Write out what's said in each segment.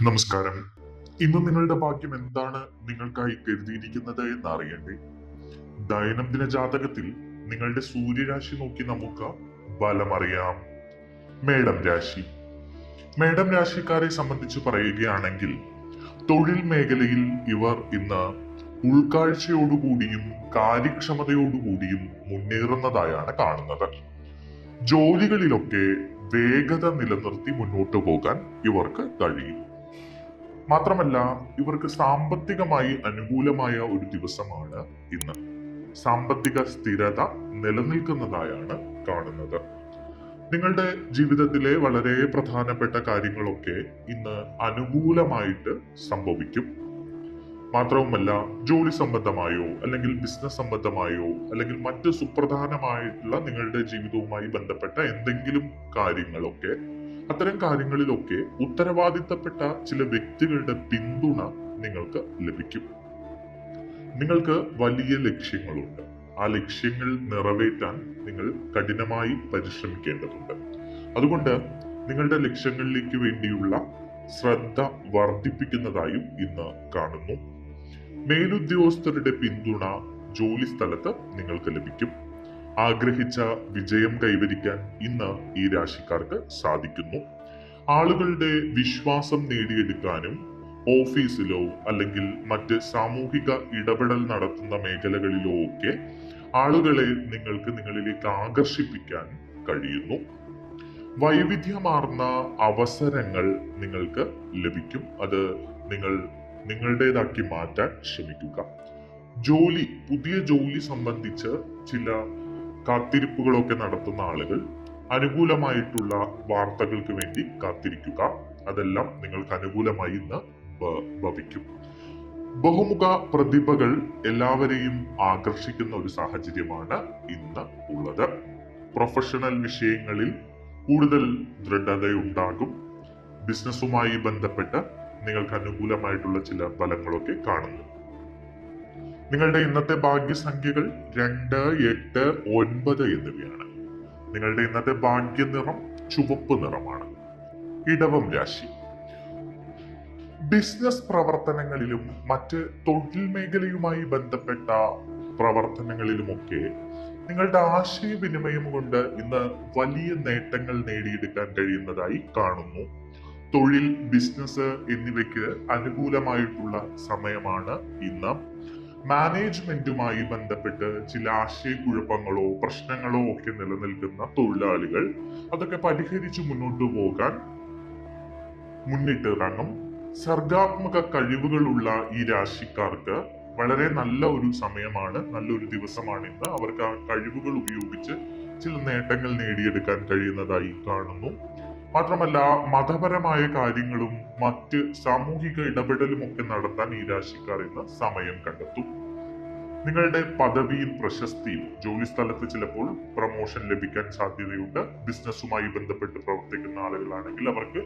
നമസ്കാരം. ഇന്ന് നിങ്ങളുടെ ഭാഗ്യം എന്താണ് നിങ്ങൾക്കായി കരുതിയിരിക്കുന്നത് എന്ന് അറിയണ്ടേ? ദൈനംദിന ജാതകത്തിൽ നിങ്ങളുടെ സൂര്യരാശി നോക്കി നമുക്ക് ബലമറിയാം. മേടം രാശി. മേടം രാശിക്കാരെ സംബന്ധിച്ച് പറയുകയാണെങ്കിൽ തൊഴിൽ മേഖലയിൽ ഇവർ ഇന്ന് ഉൾക്കാഴ്ചയോടുകൂടിയും കാര്യക്ഷമതയോടുകൂടിയും മുന്നേറുന്നതായാണ് കാണുന്നത്. ജോലികളിലൊക്കെ വേഗത നിലനിർത്തി മുന്നോട്ടു പോകാൻ ഇവർക്ക് കഴിയും. മാത്രമല്ല, ഇവർക്ക് സാമ്പത്തികമായി അനുകൂലമായ ഒരു ദിവസമാണ് ഇന്ന്. സാമ്പത്തിക സ്ഥിരത നിലനിൽക്കുന്നതായാണ് കാണുന്നത്. നിങ്ങളുടെ ജീവിതത്തിലെ വളരെ പ്രധാനപ്പെട്ട കാര്യങ്ങളൊക്കെ ഇന്ന് അനുകൂലമായിട്ട് സംഭവിക്കും. മാത്രവുമല്ല, ജോലി സംബന്ധമായോ അല്ലെങ്കിൽ ബിസിനസ് സംബന്ധമായോ അല്ലെങ്കിൽ മറ്റ് സുപ്രധാനമായിട്ടുള്ള നിങ്ങളുടെ ജീവിതവുമായി ബന്ധപ്പെട്ട എന്തെങ്കിലും കാര്യങ്ങളൊക്കെ, അത്തരം കാര്യങ്ങളിലൊക്കെ ഉത്തരവാദിത്തപ്പെട്ട ചില വ്യക്തികളുടെ പിന്തുണ നിങ്ങൾക്ക് ലഭിക്കും. നിങ്ങൾക്ക് വലിയ ലക്ഷ്യങ്ങളുണ്ട്. ആ ലക്ഷ്യങ്ങൾ നിറവേറ്റാൻ നിങ്ങൾ കഠിനമായി പരിശ്രമിക്കേണ്ടതുണ്ട്. അതുകൊണ്ട് നിങ്ങളുടെ ലക്ഷ്യങ്ങളിലേക്ക് വേണ്ടിയുള്ള ശ്രദ്ധ വർദ്ധിപ്പിക്കുന്നതായും ഇന്ന് കാണുന്നു. മേലുദ്യോഗസ്ഥരുടെ പിന്തുണ ജോലി സ്ഥലത്ത് നിങ്ങൾക്ക് ലഭിക്കും. ആഗ്രഹിച്ച വിജയം കൈവരിക്കാൻ ഇന്ന് ഈ രാശിക്കാർക്ക് സാധിക്കുന്നു. ആളുകളുടെ വിശ്വാസം നേടിയെടുക്കാനും ഓഫീസിലോ അല്ലെങ്കിൽ മറ്റ് സാമൂഹിക ഇടപെടൽ നടത്തുന്ന മേഖലകളിലോ ഒക്കെ ആളുകളെ നിങ്ങൾക്ക് നിങ്ങളിലേക്ക് ആകർഷിപ്പിക്കാൻ കഴിയുന്നു. വൈവിധ്യമാർന്ന അവസരങ്ങൾ നിങ്ങൾക്ക് ലഭിക്കും. അത് നിങ്ങൾ നിങ്ങളുടേതാക്കി മാറ്റാൻ ശ്രമിക്കുക. പുതിയ ജോലി സംബന്ധിച്ച് ചില കാത്തിരിപ്പുകളൊക്കെ നടത്തുന്ന ആളുകൾ അനുകൂലമായിട്ടുള്ള വാർത്തകൾക്ക് വേണ്ടി കാത്തിരിക്കുക. അതെല്ലാം നിങ്ങൾക്ക് അനുകൂലമായി ഇന്ന് ഭവിക്കും. ബഹുമുഖ പ്രതിഭകൾ എല്ലാവരെയും ആകർഷിക്കുന്ന ഒരു സാഹചര്യമാണ് ഇന്ന് ഉള്ളത്. പ്രൊഫഷണൽ വിഷയങ്ങളിൽ കൂടുതൽ ദൃഢതയുണ്ടാകും. ബിസിനസ്സുമായി ബന്ധപ്പെട്ട് നിങ്ങൾക്ക് അനുകൂലമായിട്ടുള്ള ചില ഫലങ്ങളൊക്കെ കാണുന്നു. നിങ്ങളുടെ ഇന്നത്തെ ഭാഗ്യസംഖ്യകൾ 2, 8, 9 എന്നിവയാണ്. നിങ്ങളുടെ ഇന്നത്തെ ഭാഗ്യ നിറം ചുവപ്പ് നിറമാണ്. ഇടവം രാശി. ബിസിനസ് പ്രവർത്തനങ്ങളിലും മറ്റ് തൊഴിൽ മേഖലയുമായി ബന്ധപ്പെട്ട പ്രവർത്തനങ്ങളിലുമൊക്കെ നിങ്ങളുടെ ആശയവിനിമയം കൊണ്ട് ഇന്ന് വലിയ നേട്ടങ്ങൾ നേടിയെടുക്കാൻ കഴിയുന്നതായി കാണുന്നു. തൊഴിൽ, ബിസിനസ് എന്നിവയ്ക്ക് അനുകൂലമായിട്ടുള്ള സമയമാണ് ഇന്ന്. മാനേജ്മെന്റുമായി ബന്ധപ്പെട്ട് ചില ആശയക്കുഴപ്പങ്ങളോ പ്രശ്നങ്ങളോ ഒക്കെ നിലനിൽക്കുന്ന തൊഴിലാളികൾ അതൊക്കെ പരിഹരിച്ച് മുന്നോട്ടു പോകാൻ മുന്നിട്ടിറങ്ങും. സർഗാത്മക കഴിവുകളുള്ള ഈ രാശിക്കാർക്ക് വളരെ നല്ല ഒരു സമയമാണ്, നല്ലൊരു ദിവസമാണ് ഇന്ന്. അവർക്ക് ആ കഴിവുകൾ ഉപയോഗിച്ച് ചില നേട്ടങ്ങൾ നേടിയെടുക്കാൻ കഴിയുന്നതായി കാണുന്നു. മാത്രമല്ല, മതപരമായ കാര്യങ്ങളും മറ്റ് സാമൂഹിക ഇടപെടലും ഒക്കെ നടത്താൻ ഈ രാശിക്കാർ ഇന്ന് സമയം കണ്ടെത്തും. നിങ്ങളുടെ പദവിയും പ്രശസ്തിയും ജോലി സ്ഥലത്ത് ചിലപ്പോൾ പ്രൊമോഷൻ ലഭിക്കാൻ സാധ്യതയുണ്ട്. ബിസിനസ്സുമായി ബന്ധപ്പെട്ട് പ്രവർത്തിക്കുന്ന ആളുകളാണെങ്കിൽ അവർക്ക്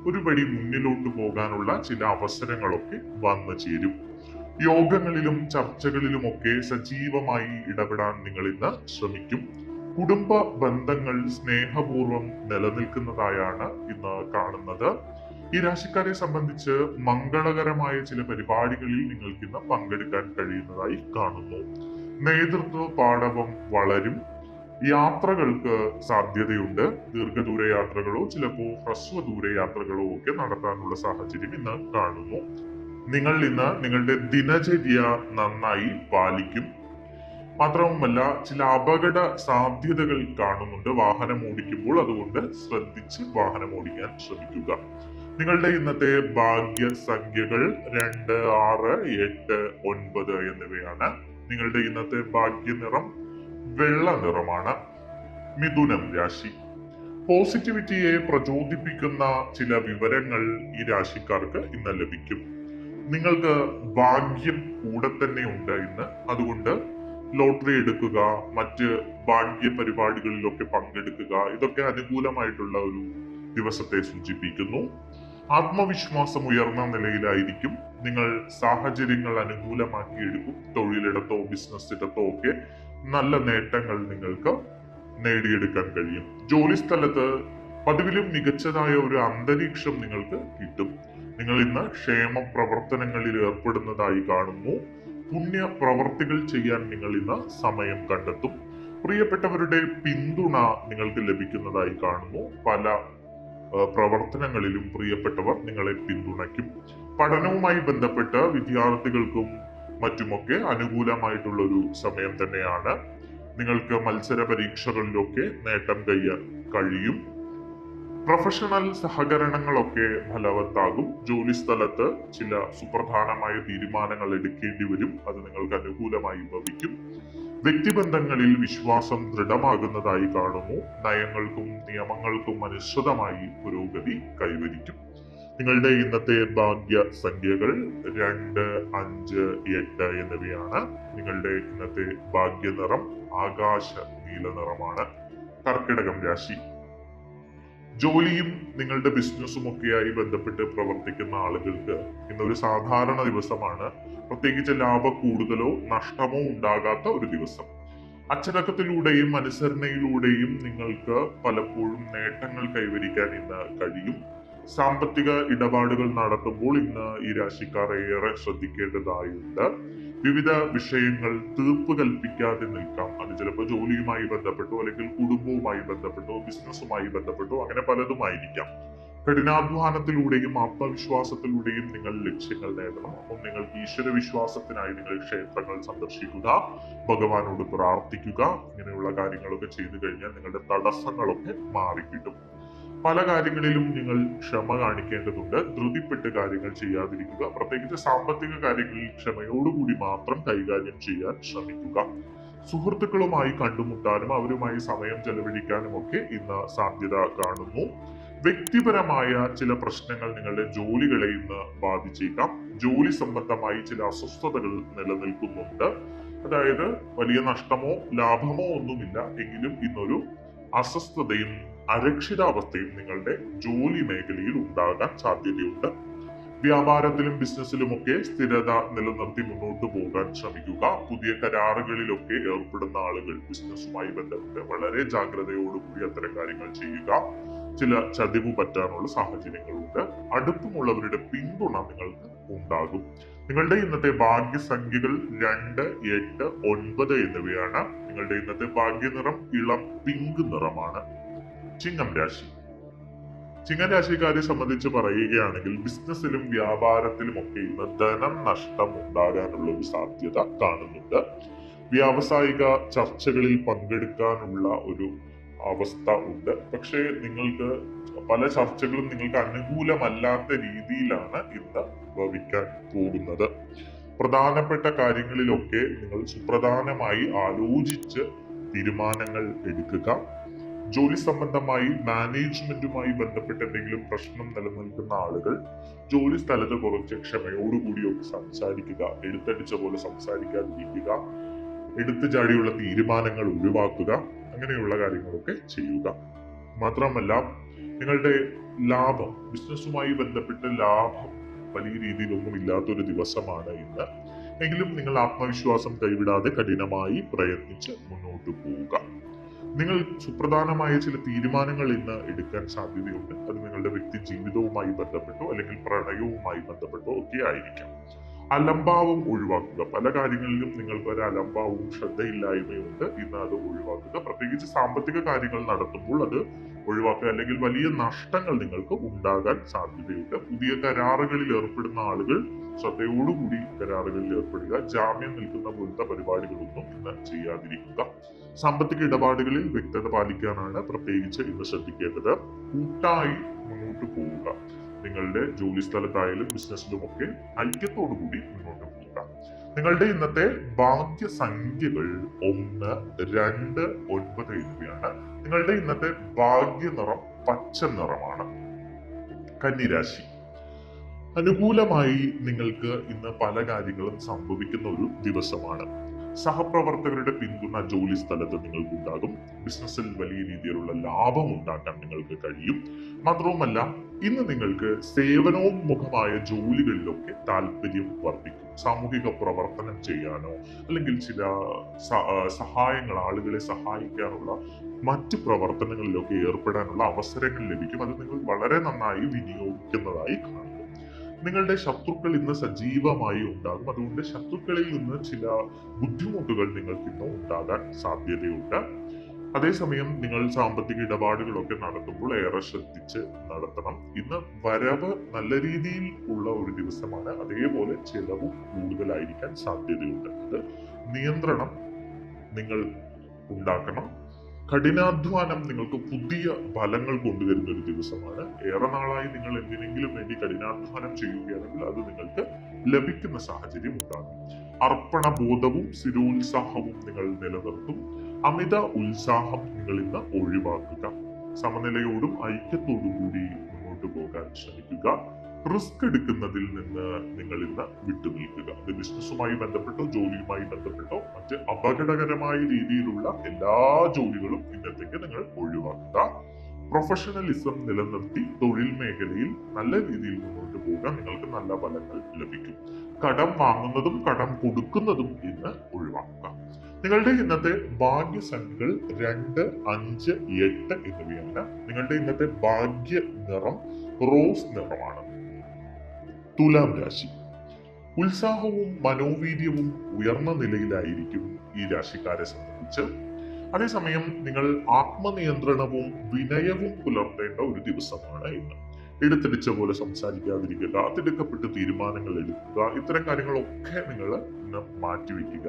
ഒരുപടി മുന്നിലോട്ട് പോകാനുള്ള ചില അവസരങ്ങളൊക്കെ വന്നു ചേരും. യോഗങ്ങളിലും ചർച്ചകളിലുമൊക്കെ സജീവമായി ഇടപെടാൻ നിങ്ങൾ ഇന്ന് ശ്രമിക്കും. കുടുംബ ബന്ധങ്ങൾ സ്നേഹപൂർവ്വം നിലനിൽക്കുന്നതായാണ് ഇന്ന് കാണുന്നത്. ഈ രാശിക്കാരെ സംബന്ധിച്ച് മംഗളകരമായ ചില പരിപാടികളിൽ നിങ്ങൾക്ക് ഇന്ന് പങ്കെടുക്കാൻ കഴിയുന്നതായി കാണുന്നു. നേതൃത്വ പാടവം വളരും. യാത്രകൾക്ക് സാധ്യതയുണ്ട്. ദീർഘദൂര യാത്രകളോ ചിലപ്പോൾ ഹ്രസ്വദൂര യാത്രകളോ ഒക്കെ നടത്താനുള്ള സാഹചര്യം ഇന്ന് കാണുന്നു. നിങ്ങൾ ഇന്ന് നിങ്ങളുടെ ദിനചര്യ നന്നായി പാലിക്കും. മാത്രവുമല്ല, ചില അപകട സാധ്യതകൾ കാണുന്നുണ്ട് വാഹനം ഓടിക്കുമ്പോൾ. അതുകൊണ്ട് ശ്രദ്ധിച്ച് വാഹനം ഓടിക്കാൻ ശ്രമിക്കുക. നിങ്ങളുടെ ഇന്നത്തെ ഭാഗ്യ സംഖ്യകൾ 2, 6, 8, 9 എന്നിവയാണ്. നിങ്ങളുടെ ഇന്നത്തെ ഭാഗ്യ നിറം വെള്ള നിറമാണ്. മിഥുനം രാശി. പോസിറ്റിവിറ്റിയെ പ്രചോദിപ്പിക്കുന്ന ചില വിവരങ്ങൾ ഈ രാശിക്കാർക്ക് ഇന്ന് ലഭിക്കും. നിങ്ങൾക്ക് ഭാഗ്യം കൂടെ തന്നെ ഉണ്ട് ഇന്ന്. അതുകൊണ്ട് ലോട്ടറി എടുക്കുക, മറ്റ് ഭാഗ്യ പരിപാടികളിലൊക്കെ പങ്കെടുക്കുക. ഇതൊക്കെ അനുകൂലമായിട്ടുള്ള ഒരു ദിവസത്തെ സൂചിപ്പിക്കുന്നു. ആത്മവിശ്വാസം ഉയർന്ന നിലയിലായിരിക്കും. നിങ്ങൾ സാഹചര്യങ്ങൾ അനുകൂലമാക്കിയെടുക്കും. തൊഴിലിടത്തോ ബിസിനസ്സിടത്തോ ഒക്കെ നല്ല നേട്ടങ്ങൾ നിങ്ങൾക്ക് നേടിയെടുക്കാൻ കഴിയും. ജോലി സ്ഥലത്ത് പതിവിലും മികച്ചതായ ഒരു അന്തരീക്ഷം നിങ്ങൾക്ക് കിട്ടും. നിങ്ങൾ ഇന്ന് ക്ഷേമ പ്രവർത്തനങ്ങളിൽ ഏർപ്പെടുന്നതായി കാണുന്നു. പുണ്യ പ്രവർത്തികൾ ചെയ്യാൻ നിങ്ങൾ ഇന്ന് സമയം കണ്ടെത്തും. പ്രിയപ്പെട്ടവരുടെ പിന്തുണ നിങ്ങൾക്ക് ലഭിക്കുന്നതായി കാണുന്നു. പല പ്രവർത്തനങ്ങളിലും പ്രിയപ്പെട്ടവർ നിങ്ങളെ പിന്തുണയ്ക്കും. പഠനവുമായി ബന്ധപ്പെട്ട് വിദ്യാർത്ഥികൾക്കും മറ്റുമൊക്കെ അനുകൂലമായിട്ടുള്ള ഒരു സമയം തന്നെയാണ്. നിങ്ങൾക്ക് മത്സര പരീക്ഷകളിലൊക്കെ നേട്ടം കഴിയും. പ്രൊഫഷണൽ സഹകരണങ്ങളൊക്കെ ഫലവത്താകും. ജോലി സ്ഥലത്ത് ചില സുപ്രധാനമായ തീരുമാനങ്ങൾ എടുക്കേണ്ടി വരും. അത് നിങ്ങൾക്ക് അനുകൂലമായി ഭവിക്കും. വ്യക്തിബന്ധങ്ങളിൽ വിശ്വാസം ദൃഢമാകുന്നതായി കാണുന്നു. നയങ്ങൾക്കും നിയമങ്ങൾക്കും അനുസൃതമായി പുരോഗതി കൈവരിക്കും. നിങ്ങളുടെ ഇന്നത്തെ ഭാഗ്യ സംഖ്യകൾ 2, 5, 8 എന്നിവയാണ്. നിങ്ങളുടെ ഇന്നത്തെ ഭാഗ്യ നിറം ആകാശ നീല നിറമാണ്. കർക്കിടകം രാശി. ജോലിയും നിങ്ങളുടെ ബിസിനസ്സും ഒക്കെയായി ബന്ധപ്പെട്ട് പ്രവർത്തിക്കുന്ന ആളുകൾക്ക് ഇന്നൊരു സാധാരണ ദിവസമാണ്. പ്രത്യേകിച്ച് ലാഭ കൂടുതലോ നഷ്ടമോ ഉണ്ടാകാത്ത ഒരു ദിവസം. അച്ചടക്കത്തിലൂടെയും അനുസരണയിലൂടെയും നിങ്ങൾക്ക് പലപ്പോഴും നേട്ടങ്ങൾ കൈവരിക്കാൻ ഇന്ന് കഴിയും. സാമ്പത്തിക ഇടപാടുകൾ നടത്തുമ്പോൾ ഇന്ന് ഈ രാശിക്കാർ ഏറെ ശ്രദ്ധിക്കേണ്ടതായുണ്ട്. വിവിധ വിഷയങ്ങൾ തീർപ്പ് കൽപ്പിക്കാതെ നിൽക്കാം. അത് ചിലപ്പോൾ ജോലിയുമായി ബന്ധപ്പെട്ടോ അല്ലെങ്കിൽ കുടുംബവുമായി ബന്ധപ്പെട്ടോ ബിസിനസ്സുമായി ബന്ധപ്പെട്ടോ അങ്ങനെ പലതുമായിരിക്കാം. കഠിനാധ്വാനത്തിലൂടെയും ആത്മവിശ്വാസത്തിലൂടെയും നിങ്ങൾ ലക്ഷ്യങ്ങൾ നേടണം. അപ്പം നിങ്ങൾക്ക് ഈശ്വര വിശ്വാസത്തിനായി നിങ്ങൾ ക്ഷേത്രങ്ങൾ സന്ദർശിക്കുക, ഭഗവാനോട് പ്രാർത്ഥിക്കുക. ഇങ്ങനെയുള്ള കാര്യങ്ങളൊക്കെ ചെയ്തു കഴിഞ്ഞാൽ നിങ്ങളുടെ തടസ്സങ്ങളൊക്കെ മാറിക്കിട്ടും. പല കാര്യങ്ങളിലും നിങ്ങൾ ക്ഷമ കാണിക്കേണ്ടതുണ്ട്. ധൃതിപ്പെട്ട് കാര്യങ്ങൾ ചെയ്യാതിരിക്കുക. പ്രത്യേകിച്ച് സാമ്പത്തിക കാര്യങ്ങളിൽ ക്ഷമയോടുകൂടി മാത്രം കൈകാര്യം ചെയ്യാൻ ശ്രമിക്കുക. സുഹൃത്തുക്കളുമായി കണ്ടുമുട്ടാനും അവരുമായി സമയം ചെലവഴിക്കാനും ഒക്കെ ഇന്ന് സാധ്യത കാണുന്നു. വ്യക്തിപരമായ ചില പ്രശ്നങ്ങൾ നിങ്ങളുടെ ജോലികളെ ഇന്ന് ബാധിച്ചേക്കാം. ജോലി സംബന്ധമായി ചില അസ്വസ്ഥതകൾ നിലനിൽക്കുന്നുണ്ട്. അതായത് വലിയ നഷ്ടമോ ലാഭമോ ഒന്നുമില്ല, എങ്കിലും ഇന്നൊരു അസ്വസ്ഥതയും അരക്ഷിതാവസ്ഥയും നിങ്ങളുടെ ജോലി മേഖലയിൽ ഉണ്ടാകാൻ സാധ്യതയുണ്ട്. വ്യാപാരത്തിലും ബിസിനസ്സിലുമൊക്കെ സ്ഥിരത നിലനിർത്തി മുന്നോട്ട് പോകാൻ ശ്രമിക്കുക. പുതിയ കരാറുകളിലൊക്കെ ഏർപ്പെടുന്ന ആളുകൾ ബിസിനസ്സുമായി ബന്ധപ്പെട്ട് വളരെ ജാഗ്രതയോടുകൂടി അത്തരം കാര്യങ്ങൾ ചെയ്യുക. ചില ചതിവ് പറ്റാനുള്ള സാഹചര്യങ്ങളുണ്ട്. അടുപ്പമുള്ളവരുടെ പിന്തുണ നിങ്ങൾക്ക് ഉണ്ടാകും. നിങ്ങളുടെ ഇന്നത്തെ ഭാഗ്യസംഖ്യകൾ 2, 8, 9 എന്നിവയാണ്. നിങ്ങളുടെ ഇന്നത്തെ ഭാഗ്യനിറം ഇളം പിങ്ക് നിറമാണ്. ചിങ്ങം രാശി. ചിങ്ങം രാശിക്കാരെ സംബന്ധിച്ച് പറയുകയാണെങ്കിൽ ബിസിനസ്സിലും വ്യാപാരത്തിലും ഒക്കെ ഇന്ന് ധനം നഷ്ടം ഉണ്ടാകാനുള്ള ഒരു സാധ്യത കാണുന്നുണ്ട്. വ്യാവസായിക ചർച്ചകളിൽ പങ്കെടുക്കാനുള്ള ഒരു അവസ്ഥ ഉണ്ട്. പക്ഷേ നിങ്ങൾക്ക് പല ചർച്ചകളും നിങ്ങൾക്ക് അനുകൂലമല്ലാത്ത രീതിയിലാണ് ഇന്ന് ഭവിക്കാൻ പോകുന്നത്. പ്രധാനപ്പെട്ട കാര്യങ്ങളിലൊക്കെ നിങ്ങൾ സുപ്രധാനമായി ആലോചിച്ച് തീരുമാനങ്ങൾ എടുക്കുക. ജോലി സംബന്ധമായി മാനേജ്മെന്റുമായി ബന്ധപ്പെട്ട് എന്തെങ്കിലും പ്രശ്നം നിലനിൽക്കുന്ന ആളുകൾ ജോലി സ്ഥലത്ത് കുറച്ച് ക്ഷമയോടുകൂടിയൊക്കെ സംസാരിക്കുക. എടുത്തടിച്ച പോലെ സംസാരിക്കാതിരിക്കുക. എടുത്തു ചാടിയുള്ള തീരുമാനങ്ങൾ ഒഴിവാക്കുക. അങ്ങനെയുള്ള കാര്യങ്ങളൊക്കെ ചെയ്യുക. മാത്രമല്ല നിങ്ങളുടെ ലാഭം, ബിസിനസ്സുമായി ബന്ധപ്പെട്ട് ലാഭം വലിയ രീതിയിലൊന്നും ഇല്ലാത്തൊരു ദിവസമാണ് ഇന്ന്. എങ്കിലും നിങ്ങൾ ആത്മവിശ്വാസം കൈവിടാതെ കഠിനമായി പ്രയത്നിച്ച് മുന്നോട്ട് പോവുക. നിങ്ങൾ സുപ്രധാനമായ ചില തീരുമാനങ്ങൾ ഇന്ന് എടുക്കാൻ സാധ്യതയുണ്ട്. അത് നിങ്ങളുടെ വ്യക്തി ജീവിതവുമായി ബന്ധപ്പെട്ടോ അല്ലെങ്കിൽ പ്രണയവുമായി ബന്ധപ്പെട്ടോ ഒക്കെ ആയിരിക്കാം. അലംഭാവം ഒഴിവാക്കുക. പല കാര്യങ്ങളിലും നിങ്ങൾക്ക് ഒരു അലംഭാവവും ശ്രദ്ധയില്ലായ്മയും ഉണ്ട്. ഇന്ന് അത് ഒഴിവാക്കുക. പ്രത്യേകിച്ച് സാമ്പത്തിക കാര്യങ്ങൾ നടത്തുമ്പോൾ അത് ഒഴിവാക്കുക. അല്ലെങ്കിൽ വലിയ നഷ്ടങ്ങൾ നിങ്ങൾക്ക് ഉണ്ടാകാൻ സാധ്യതയുണ്ട്. പുതിയ കരാറുകളിൽ ഏർപ്പെടുന്ന ആളുകൾ ശ്രദ്ധയോടുകൂടി കരാറുകളിൽ ഏർപ്പെടുക. ജാമ്യം നിൽക്കുന്ന പോലത്തെ പരിപാടികളൊന്നും ഇന്ന് ചെയ്യാതിരിക്കുക. സാമ്പത്തിക ഇടപാടുകളിൽ വ്യക്തത പാലിക്കാനാണ് പ്രത്യേകിച്ച് ഇന്ന് ശ്രദ്ധിക്കേണ്ടത്. കൂട്ടായി മുന്നോട്ട് പോവുക. നിങ്ങളുടെ ജോലി സ്ഥലത്തായാലും ബിസിനസ്സിലുമൊക്കെ ഐക്യത്തോടുകൂടി മുന്നോട്ട് പോവുക. നിങ്ങളുടെ ഇന്നത്തെ ഭാഗ്യസംഖ്യകൾ 1, 2, 9 എന്നിവയാണ്. നിങ്ങളുടെ ഇന്നത്തെ ഭാഗ്യ നിറം പച്ച നിറമാണ്. കന്നിരാശി. അനുകൂലമായി നിങ്ങൾക്ക് ഇന്ന് പല കാര്യങ്ങളും സംഭവിക്കുന്ന ഒരു ദിവസമാണ്. സഹപ്രവർത്തകരുടെ പിന്തുണ ജോലി സ്ഥലത്ത് നിങ്ങൾക്ക് ഉണ്ടാകും. ബിസിനസ്സിൽ വലിയ രീതിയിലുള്ള ലാഭം ഉണ്ടാക്കാൻ നിങ്ങൾക്ക് കഴിയും. മാത്രവുമല്ല ഇന്ന് നിങ്ങൾക്ക് സേവനോന്മുഖമായ ജോലികളിലൊക്കെ താല്പര്യം വർദ്ധിക്കും. സാമൂഹിക പ്രവർത്തനം ചെയ്യാനോ അല്ലെങ്കിൽ ചില സഹായങ്ങൾ, ആളുകളെ സഹായിക്കാനുള്ള മറ്റ് പ്രവർത്തനങ്ങളിലൊക്കെ ഏർപ്പെടാനുള്ള അവസരങ്ങൾ ലഭിക്കും. അത് നിങ്ങൾ വളരെ നന്നായി വിനിയോഗിക്കുന്നതായി കാണും. നിങ്ങളുടെ ശത്രുക്കൾ ഇന്ന് സജീവമായി ഉണ്ടാകും. അതുകൊണ്ട് ശത്രുക്കളിൽ നിന്ന് ചില ബുദ്ധിമുട്ടുകൾ നിങ്ങൾക്ക് ഇന്ന് ഉണ്ടാകാൻ സാധ്യതയുണ്ട്. അതേസമയം നിങ്ങൾ സാമ്പത്തിക ഇടപാടുകളൊക്കെ നടത്തുമ്പോൾ ഏറെ ശ്രദ്ധിച്ച് നടത്തണം. ഇന്ന് വരവ് നല്ല രീതിയിൽ ഉള്ള ഒരു ദിവസമാണ്, അതേപോലെ ചെലവും കൂടുതലായിരിക്കാൻ സാധ്യതയുണ്ട്. അത് നിയന്ത്രണം നിങ്ങൾ ഉണ്ടാക്കണം. കഠിനാധ്വാനം നിങ്ങൾക്ക് പുതിയ ഫലങ്ങൾ കൊണ്ടുവരുന്ന ഒരു ദിവസമാണ്. ഏറെ നാളായി നിങ്ങൾ എന്തിനെങ്കിലും വേണ്ടി കഠിനാധ്വാനം ചെയ്യുകയാണെങ്കിൽ അത് നിങ്ങൾക്ക് ലഭിക്കുന്ന സാഹചര്യം ഉണ്ടാകും. അർപ്പണബോധവും സ്ഥിരോത്സാഹവും നിങ്ങൾ നിലനിർത്തും. അമിത ഉത്സാഹം നിങ്ങൾ ഇന്ന് ഒഴിവാക്കുക. സമനിലയോടും ഐക്യത്തോടും കൂടി മുന്നോട്ട് പോകാൻ ശ്രമിക്കുക. റിസ്ക് എടുക്കുന്നതിൽ നിന്ന് നിങ്ങൾ ഇന്ന് വിട്ടുനിൽക്കുക. അത് ബിസിനസ്സുമായി ബന്ധപ്പെട്ടോ ജോലിയുമായി ബന്ധപ്പെട്ടോ മറ്റ് അപകടകരമായ രീതിയിലുള്ള എല്ലാ ജോലികളും ഇന്നത്തേക്ക് നിങ്ങൾ ഒഴിവാക്കുക. പ്രൊഫഷണലിസം നിലനിർത്തി തൊഴിൽ മേഖലയിൽ നല്ല രീതിയിൽ മുന്നോട്ട് പോകാൻ നിങ്ങൾക്ക് നല്ല ഫലങ്ങൾ ലഭിക്കും. കടം വാങ്ങുന്നതും കടം കൊടുക്കുന്നതും ഇന്ന് ഒഴിവാക്കുക. നിങ്ങളുടെ ഇന്നത്തെ ഭാഗ്യസംഖ്യകൾ 2, 5, 8 എന്നിവയാണ്. നിങ്ങളുടെ ഇന്നത്തെ ഭാഗ്യ നിറം റോസ് നിറമാണ്. തുലാം രാശി. ഉത്സാഹവും മനോവീര്യവും ഉയർന്ന നിലയിലായിരിക്കും ഈ രാശിക്കാരെ സംബന്ധിച്ച്. അതേസമയം നിങ്ങൾ ആത്മനിയന്ത്രണവും വിനയവും പുലർത്തേണ്ട ഒരു ദിവസമാണ് ഇന്ന്. എടുത്തടിച്ച പോലെ സംസാരിക്കാതിരിക്കുക, തിടുക്കപ്പെട്ട് തീരുമാനങ്ങൾ എടുക്കുക, ഇത്തരം കാര്യങ്ങളൊക്കെ നിങ്ങൾ ഇന്ന് മാറ്റിവെക്കുക.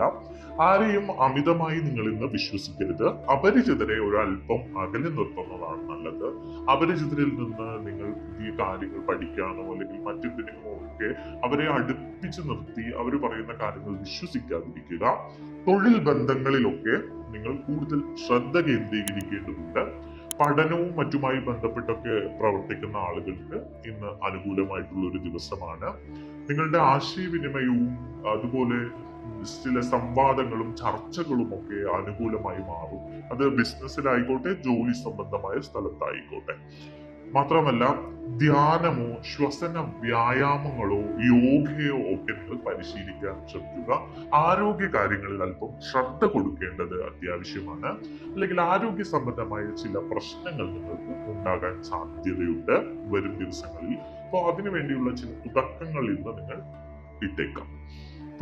ആരെയും അമിതമായി നിങ്ങൾ ഇന്ന് വിശ്വസിക്കരുത്. അപരിചിതരെ ഒരല്പം അകലെ നിർത്തുന്നതാണ് നല്ലത്. അപരിചിതരിൽ നിന്ന് നിങ്ങൾ പുതിയ കാര്യങ്ങൾ പഠിക്കാനോ അല്ലെങ്കിൽ മറ്റെന്തിനോ ഒക്കെ അവരെ അടുപ്പിച്ച് നിർത്തി അവർ പറയുന്ന കാര്യങ്ങൾ വിശ്വസിക്കാതിരിക്കുക. തൊഴിൽ ബന്ധങ്ങളിലൊക്കെ നിങ്ങൾ കൂടുതൽ ശ്രദ്ധ കേന്ദ്രീകരിക്കേണ്ടതുണ്ട്. പഠനവും മറ്റുമായി ബന്ധപ്പെട്ടൊക്കെ പ്രവർത്തിക്കുന്ന ആളുകൾക്ക് ഇന്ന് അനുകൂലമായിട്ടുള്ള ഒരു ദിവസമാണ്. നിങ്ങളുടെ ആശയവിനിമയവും അതുപോലെ ചില സംവാദങ്ങളും ചർച്ചകളും ഒക്കെ അനുകൂലമായി മാറും. അത് ബിസിനസ്സിലായിക്കോട്ടെ ജോലി സംബന്ധമായ സ്ഥലത്തായിക്കോട്ടെ. മാത്രമല്ല ധ്യാനമോ ശ്വസന വ്യായാമങ്ങളോ യോഗയോ ഒക്കെ നിങ്ങൾ പരിശീലിക്കാൻ ശ്രമിക്കുക. ആരോഗ്യ കാര്യങ്ങളിൽ അല്പം ശ്രദ്ധ കൊടുക്കേണ്ടത് അത്യാവശ്യമാണ്. അല്ലെങ്കിൽ ആരോഗ്യ സംബന്ധമായ ചില പ്രശ്നങ്ങൾ നിങ്ങൾക്ക് ഉണ്ടാകാൻ സാധ്യതയുണ്ട് വരും ദിവസങ്ങളിൽ. അപ്പോൾ അതിനുവേണ്ടിയുള്ള ചില തുടക്കങ്ങൾ ഇന്ന് നിങ്ങൾ ഇട്ടേക്കാം.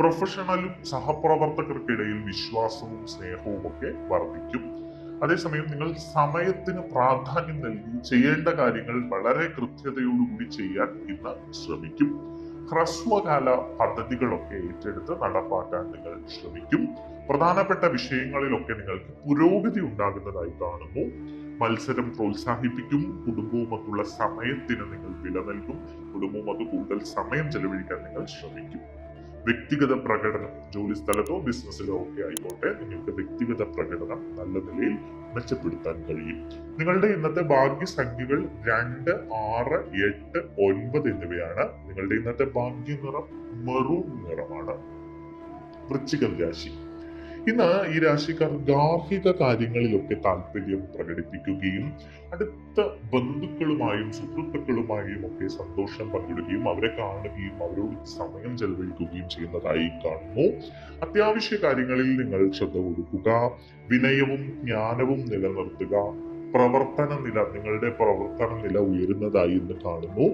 പ്രൊഫഷണലും സഹപ്രവർത്തകർക്കിടയിൽ വിശ്വാസവും സ്നേഹവും ഒക്കെ വർദ്ധിക്കും. അതേസമയം നിങ്ങൾ സമയത്തിന് പ്രാധാന്യം നൽകി ചെയ്യേണ്ട കാര്യങ്ങൾ വളരെ കൃത്യതയോടുകൂടി ചെയ്യാൻ ഇന്ന് ശ്രമിക്കും. ഹ്രസ്വകാല പദ്ധതികളൊക്കെ ഏറ്റെടുത്ത് നടപ്പാക്കാൻ നിങ്ങൾ ശ്രമിക്കും. പ്രധാനപ്പെട്ട വിഷയങ്ങളിലൊക്കെ നിങ്ങൾക്ക് പുരോഗതി ഉണ്ടാകുന്നതായി കാണുന്നു. മത്സരം പ്രോത്സാഹിപ്പിക്കും. കുടുംബവുമൊത്തുള്ള സമയത്തിന് നിങ്ങൾ വില നൽകും. കുടുംബവുമൊത്ത് കൂടുതൽ സമയം ചെലവഴിക്കാൻ നിങ്ങൾ ശ്രമിക്കും. വ്യക്തിഗത പ്രകടനം ജോലി സ്ഥലത്തോ ബിസിനസ്സിലോ ഒക്കെ ആയിക്കോട്ടെ, നിങ്ങൾക്ക് വ്യക്തിഗത പ്രകടനം നല്ല നിലയിൽ മെച്ചപ്പെടുത്താൻ കഴിയും. നിങ്ങളുടെ ഇന്നത്തെ ഭാഗ്യസംഖ്യകൾ 2, 6, 8, 9 എന്നിവയാണ്. നിങ്ങളുടെ ഇന്നത്തെ ഭാഗ്യ നിറം മെറൂൺ നിറമാണ്. വൃശ്ചികം രാശി. ഇന്ന് ഈ രാശിക്കാർ ഗാർഹിക കാര്യങ്ങളിലൊക്കെ താല്പര്യം പ്രകടിപ്പിക്കുകയും അടുത്ത ബന്ധുക്കളുമായും സുഹൃത്തുക്കളുമായും ഒക്കെ സന്തോഷം പങ്കിടുകയും അവരെ കാണുകയും അവരോട് സമയം ചെലവഴിക്കുകയും ചെയ്യുന്നതായി കാണുന്നു. അത്യാവശ്യ കാര്യങ്ങളിൽ നിങ്ങൾ ശ്രദ്ധ കൊടുക്കുക. വിനയവും ജ്ഞാനവും നിലനിർത്തുക. നിങ്ങളുടെ പ്രവർത്തന നില ഉയരുന്നതായി ഇന്ന് കാണുന്നു.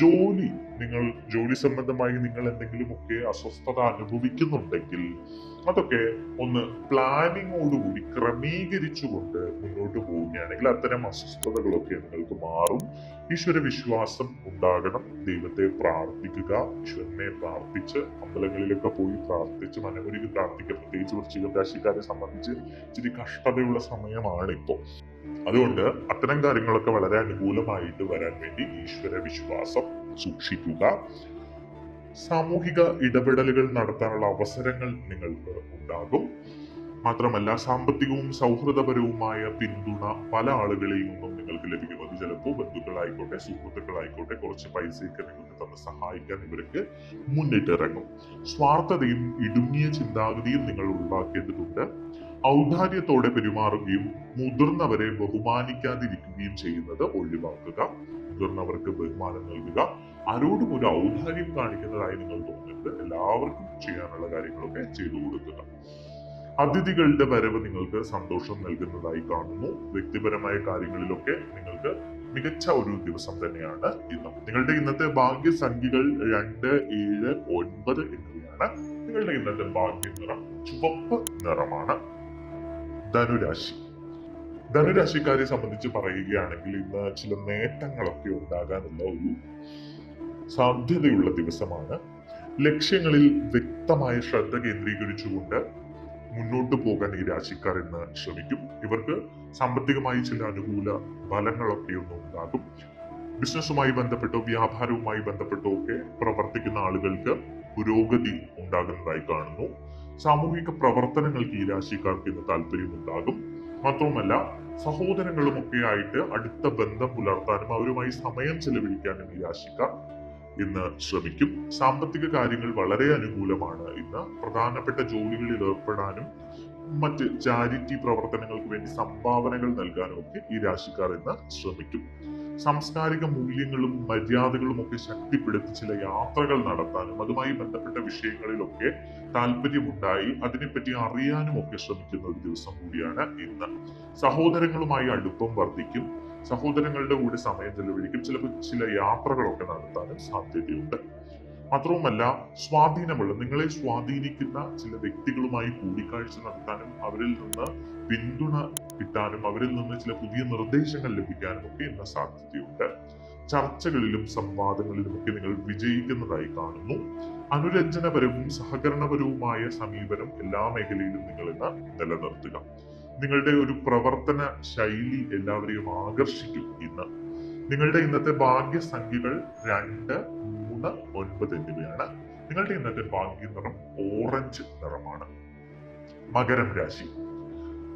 ജോലി സംബന്ധമായി നിങ്ങൾ എന്തെങ്കിലുമൊക്കെ അസ്വസ്ഥത അനുഭവിക്കുന്നുണ്ടെങ്കിൽ അതൊക്കെ ഒന്ന് പ്ലാനിങ്ങോടുകൂടി ക്രമീകരിച്ചുകൊണ്ട് മുന്നോട്ട് പോവുകയാണെങ്കിൽ അത്തരം അസ്വസ്ഥതകളൊക്കെ നിങ്ങൾക്ക് മാറും. ഈശ്വര വിശ്വാസം ഉണ്ടാകണം. ദൈവത്തെ പ്രാർത്ഥിക്കുക. ഈശ്വരനെ പ്രാർത്ഥിച്ച് അമ്പലങ്ങളിലൊക്കെ പോയി പ്രാർത്ഥിച്ച് മനമൊരുക്കി പ്രാർത്ഥിക്കുക. പ്രത്യേകിച്ച് വൃശ്ചികം രാശിക്കാരെ സംബന്ധിച്ച് ഇച്ചിരി കഷ്ടതയുള്ള സമയമാണ് ഇപ്പോൾ. അതുകൊണ്ട് അത്തരം കാര്യങ്ങളൊക്കെ വളരെ അനുകൂലമായിട്ട് വരാൻ വേണ്ടി ഈശ്വര വിശ്വാസം സൂക്ഷിക്കുക. സാമൂഹിക ഇടപെടലുകൾ നടത്താനുള്ള അവസരങ്ങൾ നിങ്ങൾക്ക് ഉണ്ടാകും. മാത്രമല്ല സാമ്പത്തികവും സൗഹൃദപരവുമായ പിന്തുണ പല ആളുകളിൽ നിന്നും നിങ്ങൾക്ക് ലഭിക്കും. അത് ചിലപ്പോൾ ബന്ധുക്കളായിക്കോട്ടെ സുഹൃത്തുക്കളായിക്കോട്ടെ കുറച്ച് പൈസയൊക്കെ നിങ്ങൾക്ക് തന്ന് സഹായിക്കാൻ ഇവർക്ക് മുന്നിട്ടിറങ്ങും. സ്വാർത്ഥതയും ഇടുങ്ങിയ ചിന്താഗതിയും നിങ്ങൾ ഒഴിവാക്കേണ്ടതുണ്ട്. ഔദാര്യത്തോടെ പെരുമാറുകയും മുതിർന്നവരെ ബഹുമാനിക്കാതിരിക്കുകയും ചെയ്യുന്നത് ഒഴിവാക്കുക. മുതിർന്നവർക്ക് ബഹുമാനം നൽകുക. ആരോടും ഒരു ഔദാര്യം കാണിക്കുന്നതായി നിങ്ങൾ തോന്നരുത്. എല്ലാവർക്കും ചെയ്യാനുള്ള കാര്യങ്ങളൊക്കെ ചെയ്തു കൊടുക്കുക. അതിഥികളുടെ വരവ് നിങ്ങൾക്ക് സന്തോഷം നൽകുന്നതായി കാണുന്നു. വ്യക്തിപരമായ കാര്യങ്ങളിലൊക്കെ നിങ്ങൾക്ക് മികച്ച ഒരു ദിവസം തന്നെയാണ് ഇന്ന്. നിങ്ങളുടെ ഇന്നത്തെ ഭാഗ്യസംഖ്യകൾ 2, 7, 9 എന്നിവയാണ്. നിങ്ങളുടെ ഇന്നത്തെ ഭാഗ്യ നിറം ചുവപ്പ് നിറമാണ്. ധനുരാശി. ധനുരാശിക്കാരെ സംബന്ധിച്ച് പറയുകയാണെങ്കിൽ ഇന്ന് ചില നേട്ടങ്ങളൊക്കെ ഉണ്ടാകാനുള്ള ഒരു സാധ്യതയുള്ള ദിവസമാണ്. ലക്ഷ്യങ്ങളിൽ വ്യക്തമായ ശ്രദ്ധ കേന്ദ്രീകരിച്ചുകൊണ്ട് മുന്നോട്ട് പോകാൻ ഈ രാശിക്കാർ ഇന്ന് ശ്രമിക്കും. ഇവർക്ക് സാമ്പത്തികമായി ചില അനുകൂല ഫലങ്ങളൊക്കെ ഒന്നും ഉണ്ടാകും. ബിസിനസ്സുമായി ബന്ധപ്പെട്ടോ വ്യാപാരവുമായി ബന്ധപ്പെട്ടോ ഒക്കെ പ്രവർത്തിക്കുന്ന ആളുകൾക്ക് പുരോഗതി ഉണ്ടാകുന്നതായി കാണുന്നു. സാമൂഹിക പ്രവർത്തനങ്ങൾക്ക് ഈ രാശിക്കാർക്ക് ഇന്ന് താല്പര്യമുണ്ടാകും. മാത്രവുമല്ല സഹോദരങ്ങളും ഒക്കെ ആയിട്ട് അടുത്ത ബന്ധം പുലർത്താനും അവരുമായി സമയം ചെലവഴിക്കാനും ഈ രാശിക്കാർ ഇന്ന് ശ്രമിക്കും. സാമ്പത്തിക കാര്യങ്ങൾ വളരെ അനുകൂലമാണ് ഇന്ന്. പ്രധാനപ്പെട്ട ജോലികളിൽ ഏർപ്പെടാനും മറ്റ് ചാരിറ്റി പ്രവർത്തനങ്ങൾക്ക് വേണ്ടി സംഭാവനകൾ നൽകാനും ഒക്കെ ഈ രാശിക്കാർ ഇന്ന് ശ്രമിക്കും. സാംസ്കാരിക മൂല്യങ്ങളും മര്യാദകളും ഒക്കെ ശക്തിപ്പെടുത്തി ചില യാത്രകൾ നടത്താനും അതുമായി ബന്ധപ്പെട്ട വിഷയങ്ങളിലൊക്കെ താല്പര്യമുണ്ടായി അതിനെപ്പറ്റി അറിയാനും ഒക്കെ ശ്രമിക്കുന്ന ഒരു ദിവസം കൂടിയാണ് ഇന്ന്. സഹോദരങ്ങളുമായി അടുപ്പം വർദ്ധിക്കും. സഹോദരങ്ങളുടെ കൂടെ സമയം ചെലവഴിക്കും. ചിലപ്പോൾ ചില യാത്രകളൊക്കെ നടത്താനും സാധ്യതയുണ്ട്. മാത്രവുമല്ല സ്വാധീനമുള്ള നിങ്ങളെ സ്വാധീനിക്കുന്ന ചില വ്യക്തികളുമായി കൂടിക്കാഴ്ച നടത്താനും അവരിൽ നിന്ന് പിന്തുണ കിട്ടാനും അവരിൽ നിന്ന് ചില പുതിയ നിർദ്ദേശങ്ങൾ ലഭിക്കാനും ഒക്കെ ഇന്ന് സാധ്യതയുണ്ട്. ചർച്ചകളിലും സംവാദങ്ങളിലും ഒക്കെ നിങ്ങൾ വിജയിക്കുന്നതായി കാണുന്നു. അനുരഞ്ജനപരവും സഹകരണപരവുമായ സമീപനം എല്ലാ മേഖലയിലും നിങ്ങൾ ഇന്ന് നിലനിർത്തുക. നിങ്ങളുടെ ഒരു പ്രവർത്തന ശൈലി എല്ലാവരെയും ആകർഷിക്കും ഇന്ന്. നിങ്ങളുടെ ഇന്നത്തെ ഭാഗ്യസംഖ്യകൾ 2, 3, 9 എന്നിവയാണ്. നിങ്ങളുടെ ഇന്നത്തെ ഭാഗ്യ നിറം ഓറഞ്ച് നിറമാണ്. മകരം രാശി.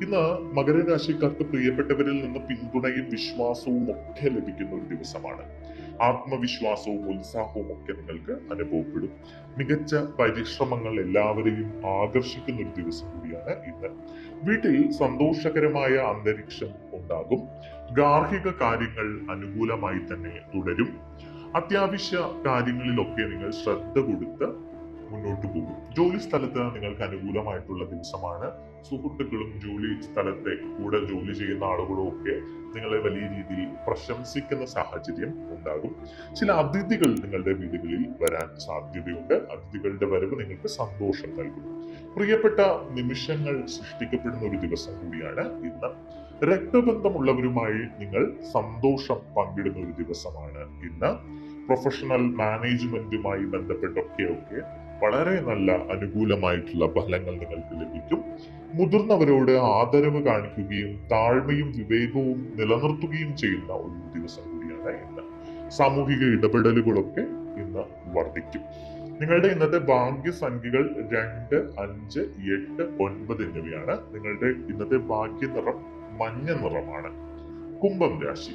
ഇന്ന് മകര രാശിക്കാർക്ക് പ്രിയപ്പെട്ടവരിൽ നിന്ന് പിന്തുണയും വിശ്വാസവും ഒക്കെ ലഭിക്കുന്ന ഒരു ദിവസമാണ്. ആത്മവിശ്വാസവും ഉത്സാഹവും ഒക്കെ നിങ്ങൾക്ക് അനുഭവപ്പെടും. മികച്ച പരിശ്രമങ്ങൾ എല്ലാവരെയും ആകർഷിക്കുന്ന ഒരു ദിവസം കൂടിയാണ് ഇന്ന്. വീട്ടിൽ സന്തോഷകരമായ അന്തരീക്ഷം ഉണ്ടാകും. ഗാർഹിക കാര്യങ്ങൾ അനുകൂലമായി തന്നെ തുടരും. അത്യാവശ്യ കാര്യങ്ങളിലൊക്കെ നിങ്ങൾ ശ്രദ്ധ കൊടുത്ത് മുന്നോട്ട് പോകും. ജോലി സ്ഥലത്ത് നിങ്ങൾക്ക് അനുകൂലമായിട്ടുള്ള ദിവസമാണ്. സുഹൃത്തുക്കളും ജോലി സ്ഥലത്തെ കൂടെ ജോലി ചെയ്യുന്ന ആളുകളും ഒക്കെ നിങ്ങളെ വലിയ രീതിയിൽ പ്രശംസിക്കുന്ന സാഹചര്യം ഉണ്ടാകും. ചില അതിഥികൾ നിങ്ങളുടെ വീടുകളിൽ വരാൻ സാധ്യതയുണ്ട്. അതിഥികളുടെ വരവ് നിങ്ങൾക്ക് സന്തോഷം നൽകും. പ്രിയപ്പെട്ട നിമിഷങ്ങൾ സൃഷ്ടിക്കപ്പെടുന്ന ഒരു ദിവസം കൂടിയാണ് ഇന്ന്. രക്തബന്ധമുള്ളവരുമായി നിങ്ങൾ സന്തോഷം പങ്കിടുന്ന ഒരു ദിവസമാണ് ഇന്ന്. പ്രൊഫഷണൽ മാനേജ്മെന്റുമായി ബന്ധപ്പെട്ടൊക്കെ വളരെ നല്ല അനുകൂലമായിട്ടുള്ള ഫലങ്ങൾ നിങ്ങൾക്ക് ലഭിക്കും. മുതിർന്നവരോട് ആദരവ് കാണിക്കുകയും താഴ്മയും വിവേകവും നിലനിർത്തുകയും ചെയ്യുന്ന ഒരു ദിവസം കൂടിയാണ് ഇന്ന്. സാമൂഹിക ഇടപെടലുകളൊക്കെ ഇന്ന് വർദ്ധിക്കും. നിങ്ങളുടെ ഇന്നത്തെ ഭാഗ്യസംഖ്യകൾ 2, 5, 8, 9 എന്നിവയാണ്. നിങ്ങളുടെ ഇന്നത്തെ ഭാഗ്യ നിറം മഞ്ഞ നിറമാണ്. കുംഭം രാശി.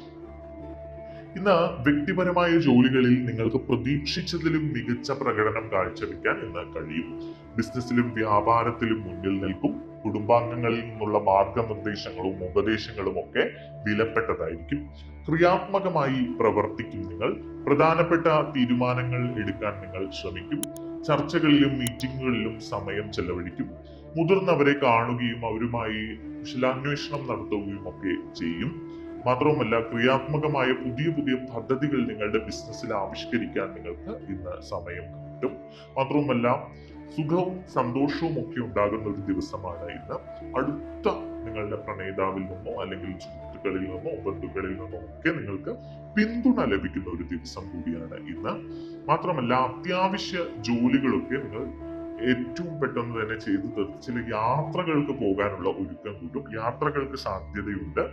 ഇന്ന് വ്യക്തിപരമായ ജോലികളിൽ നിങ്ങൾക്ക് പ്രതീക്ഷിച്ചതിലും മികച്ച പ്രകടനം കാഴ്ചവെക്കാൻ ഇന്ന് കഴിയും. ബിസിനസ്സിലും വ്യാപാരത്തിലും മുന്നിൽ നിൽക്കും. കുടുംബാംഗങ്ങളിൽ നിന്നുള്ള മാർഗനിർദ്ദേശങ്ങളും ഉപദേശങ്ങളും ഒക്കെ വിലപ്പെട്ടതായിരിക്കും. ക്രിയാത്മകമായി പ്രവർത്തിക്കും നിങ്ങൾ. പ്രധാനപ്പെട്ട തീരുമാനങ്ങൾ എടുക്കാൻ നിങ്ങൾ ശ്രമിക്കും. ചർച്ചകളിലും മീറ്റിങ്ങുകളിലും സമയം ചെലവഴിക്കും. മുതിർന്നവരെ കാണുകയും അവരുമായി കുശലാന്വേഷണം നടത്തുകയും ഒക്കെ ചെയ്യും. മാത്രവുമല്ല ക്രിയാത്മകമായ പുതിയ പുതിയ പദ്ധതികൾ നിങ്ങളുടെ ബിസിനസ്സിൽ ആവിഷ്കരിക്കാൻ നിങ്ങൾക്ക് ഇന്ന് സമയം കിട്ടും. മാത്രവുമല്ല സുഖവും സന്തോഷവും ഒക്കെ ഉണ്ടാകുന്ന ഒരു ദിവസമാണ് ഇന്ന്. അടുത്ത നിങ്ങളുടെ പ്രണയിതാവിൽ നിന്നോ അല്ലെങ്കിൽ സുഹൃത്തുക്കളിൽ നിന്നോ ബന്ധുക്കളിൽ നിന്നോ ഒക്കെ നിങ്ങൾക്ക് പിന്തുണ ലഭിക്കുന്ന ഒരു ദിവസം കൂടിയാണ് ഇന്ന്. മാത്രമല്ല അത്യാവശ്യ ജോലികളൊക്കെ നിങ്ങൾ ഏറ്റവും പെട്ടെന്ന് തന്നെ ചെയ്തു തീർത്ത് ചില യാത്രകൾക്ക് പോകാനുള്ള ഒരുക്കം കൂട്ടും. യാത്രകൾക്ക് സാധ്യതയുണ്ട്.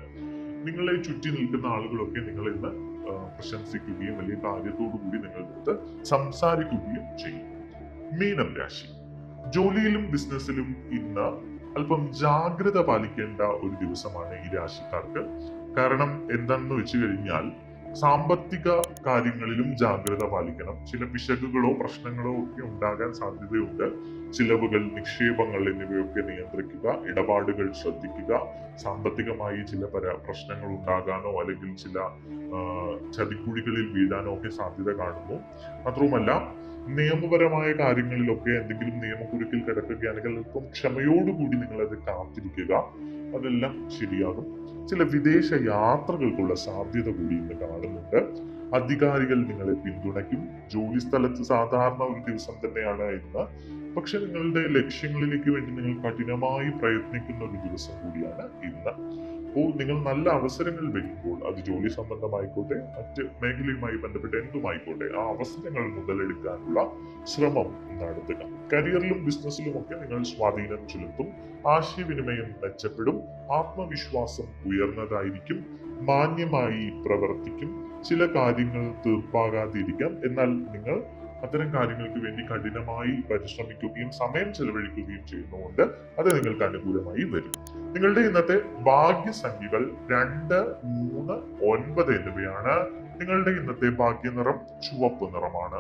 നിങ്ങളെ ചുറ്റി നിൽക്കുന്ന ആളുകളൊക്കെ നിങ്ങൾ ഇന്ന് പ്രശംസിക്കുകയും വലിയ കാര്യത്തോടു കൂടി നിങ്ങളുടെ സംസാരിക്കുകയും ചെയ്യും. മീനം രാശി. ജോലിയിലും ബിസിനസ്സിലും ഇന്ന് അല്പം ജാഗ്രത പാലിക്കേണ്ട ഒരു ദിവസമാണ് ഈ രാശിക്കാർക്ക്. കാരണം എന്താണെന്ന് വെച്ച് കഴിഞ്ഞാൽ സാമ്പത്തിക കാര്യങ്ങളിലും ജാഗ്രത പാലിക്കണം. ചില പിശകുകളോ പ്രശ്നങ്ങളോ ഒക്കെ ഉണ്ടാകാൻ സാധ്യതയുണ്ട്. ചിലവുകൾ, നിക്ഷേപങ്ങൾ എന്നിവയൊക്കെ നിയന്ത്രിക്കുക. ഇടപാടുകൾ ശ്രദ്ധിക്കുക. സാമ്പത്തികമായി ചില പ്രശ്നങ്ങൾ ഉണ്ടാകാനോ അല്ലെങ്കിൽ ചില ചതിക്കുഴികളിൽ വീഴാനോ ഒക്കെ സാധ്യത കാണുന്നു. മാത്രവുമല്ല നിയമപരമായ കാര്യങ്ങളിലൊക്കെ എന്തെങ്കിലും നിയമക്കുരുക്കിൽ കിടക്കുകയാണെങ്കിൽ അല്പം ക്ഷമയോടുകൂടി നിങ്ങൾ അത് കാത്തിരിക്കുക. അതെല്ലാം ശരിയാകും. ചില വിദേശ യാത്രകൾക്കുള്ള സാധ്യത കൂടി ഇന്ന് കാണുന്നുണ്ട്. അധികാരികൾ നിങ്ങളെ പിന്തുണയ്ക്കും. ജോലി സ്ഥലത്ത് സാധാരണ ഒരു ദിവസം തന്നെയാണ് ഇന്ന്. പക്ഷെ നിങ്ങളുടെ ലക്ഷ്യങ്ങളിലേക്ക് വേണ്ടി നിങ്ങൾ കഠിനമായി പ്രയത്നിക്കുന്ന ഒരു ദിവസം കൂടിയാണ് ഇന്ന്. അപ്പോൾ നിങ്ങൾ നല്ല അവസരങ്ങൾ വരുമ്പോൾ അത് ജോലി സംബന്ധമായിക്കോട്ടെ, മറ്റ് മേഖലയുമായി ബന്ധപ്പെട്ട് എന്തുമായിക്കോട്ടെ, ആ അവസരങ്ങൾ മുതലെടുക്കാനുള്ള ശ്രമം നടത്തുക. കരിയറിലും ബിസിനസ്സിലും ഒക്കെ നിങ്ങൾ സ്വാധീനം ചെലുത്തും. ആശയവിനിമയം മെച്ചപ്പെടും. ആത്മവിശ്വാസം ഉയർന്നതായിരിക്കും. മാന്യമായി പ്രവർത്തിക്കും. ചില കാര്യങ്ങൾ തീർപ്പാകാതിരിക്കാം, എന്നാൽ നിങ്ങൾ അത്തരം കാര്യങ്ങൾക്ക് വേണ്ടി കഠിനമായി പരിശ്രമിക്കുകയും സമയം ചെലവഴിക്കുകയും ചെയ്യുന്നതുകൊണ്ട് അത് നിങ്ങൾക്ക് അനുകൂലമായി വരും. നിങ്ങളുടെ ഇന്നത്തെ ഭാഗ്യസംഖ്യകൾ 2, 3, 9 എന്നിവയാണ്. നിങ്ങളുടെ ഇന്നത്തെ ഭാഗ്യനിറം ചുവപ്പ് നിറമാണ്.